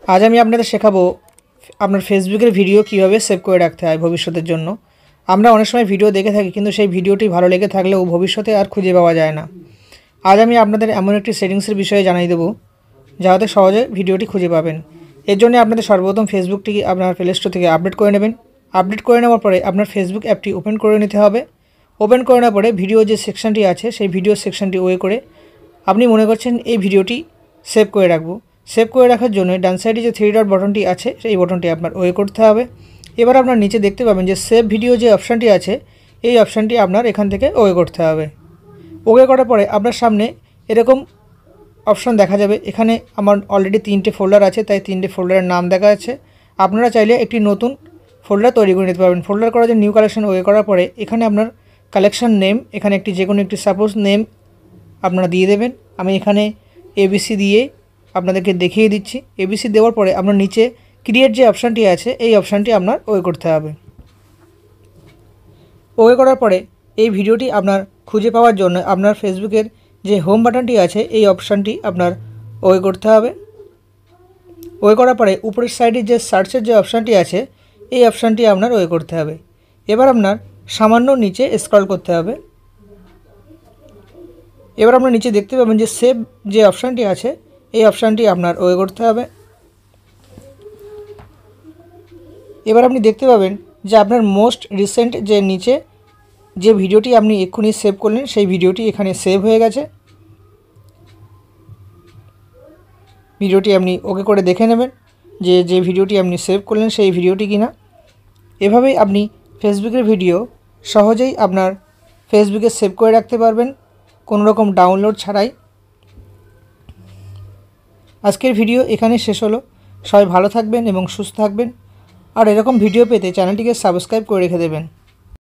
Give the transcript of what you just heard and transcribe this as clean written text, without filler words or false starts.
आज আমি আপনাদের শেখাবো আপনার ফেসবুকের ভিডিও কিভাবে সেভ করে রাখতে হয় ভবিষ্যতের জন্য। আমরা অনেক সময় ভিডিও দেখে থাকি কিন্তু সেই ভিডিওটি ভালো লেগে থাকলেও ভবিষ্যতে আর খুঁজে পাওয়া যায় না। আজ আমি আপনাদের এমন একটি সেটিংসের বিষয়ে জানিয়ে দেবো যাতে সহজে ভিডিওটি খুঁজে পাবেন। এর জন্য আপনাদের সর্বপ্রথম ফেসবুকটি আপনার প্লে স্টোর থেকে আপডেট করে নেবেন। আপডেট করে নেওয়ার পরে আপনার ফেসবুক অ্যাপটি ওপেন করে নিতে হবে। ওপেন করে নেওয়ার পরে ভিডিও যে সেকশনটি আছে সেই ভিডিও সেকশনটি ওয়ে করে আপনি মনে করছেন এই ভিডিওটি সেভ করে রাখবো। সেভ করে রাখার জন্য ডান সাইডে যে 3 ডট বাটনটি আছে সেই বাটনটি আপনার ওয়ে করতে হবে। এবার আপনার নিচে দেখতে পাবেন যে সেভ ভিডিও যে অপশানটি আছে এই অপশানটি আপনার এখান থেকে ওয়ে করতে হবে। ওকে করার পরে আপনার সামনে এরকম অপশান দেখা যাবে। এখানে আমার অলরেডি 3টে ফোল্ডার আছে, তাই 3টে ফোল্ডারের নাম দেখা যাচ্ছে। আপনারা চাইলে একটি নতুন ফোল্ডার তৈরি করে নিতে পারবেন। ফোল্ডার করার জন্য নিউ কালেকশন ওয়ে করার পরে এখানে আপনার কালেকশন নেম, এখানে একটি যে কোনো একটি সাপোজ নেম আপনারা দিয়ে দেবেন। আমি এখানে এবিসি দিয়ে আপনাদেরকে দেখিয়ে দিচ্ছি। এবিসি দেওয়ার পরে আপনার নিচে ক্রিয়েট যে অপশানটি আছে এই অপশানটি আপনার ওয়ে করতে হবে। ওকে করার পরে এই ভিডিওটি আপনার খুঁজে পাওয়ার জন্য আপনার ফেসবুকের যে হোম বাটনটি আছে এই অপশানটি আপনার ওয়ে করতে হবে। ওয়ে করার পরে উপরের সাইডে যে সার্চের যে অপশানটি আছে এই অপশানটি আপনার ওয়ে করতে হবে। এবার আপনার সামান্য নিচে স্ক্রল করতে হবে। এবার আপনার নিচে দেখতে পাবেন যে সেভ যে অপশানটি আছে এই অপশানটি আপনার ওয়ে করতে হবে। এবার আপনি দেখতে পাবেন যে আপনার মোস্ট রিসেন্ট যে নিচে যে ভিডিওটি আপনি এক্ষুনি সেভ করলেন সেই ভিডিওটি এখানে সেভ হয়ে গেছে। ভিডিওটি আপনি ওকে করে দেখে নেবেন যে ভিডিওটি আপনি সেভ করলেন সেই ভিডিওটি কিনা। এভাবেই আপনি ফেসবুকের ভিডিও সহজেই আপনার ফেসবুকে সেভ করে রাখতে পারবেন কোনো রকম ডাউনলোড ছাড়াই। আজকের ভিডিও এখানে শেষ হলো। সবাই ভালো থাকবেন এবং সুস্থ থাকবেন। আর এরকম ভিডিও পেতে চ্যানেলটিকে সাবস্ক্রাইব করে রেখে দেবেন।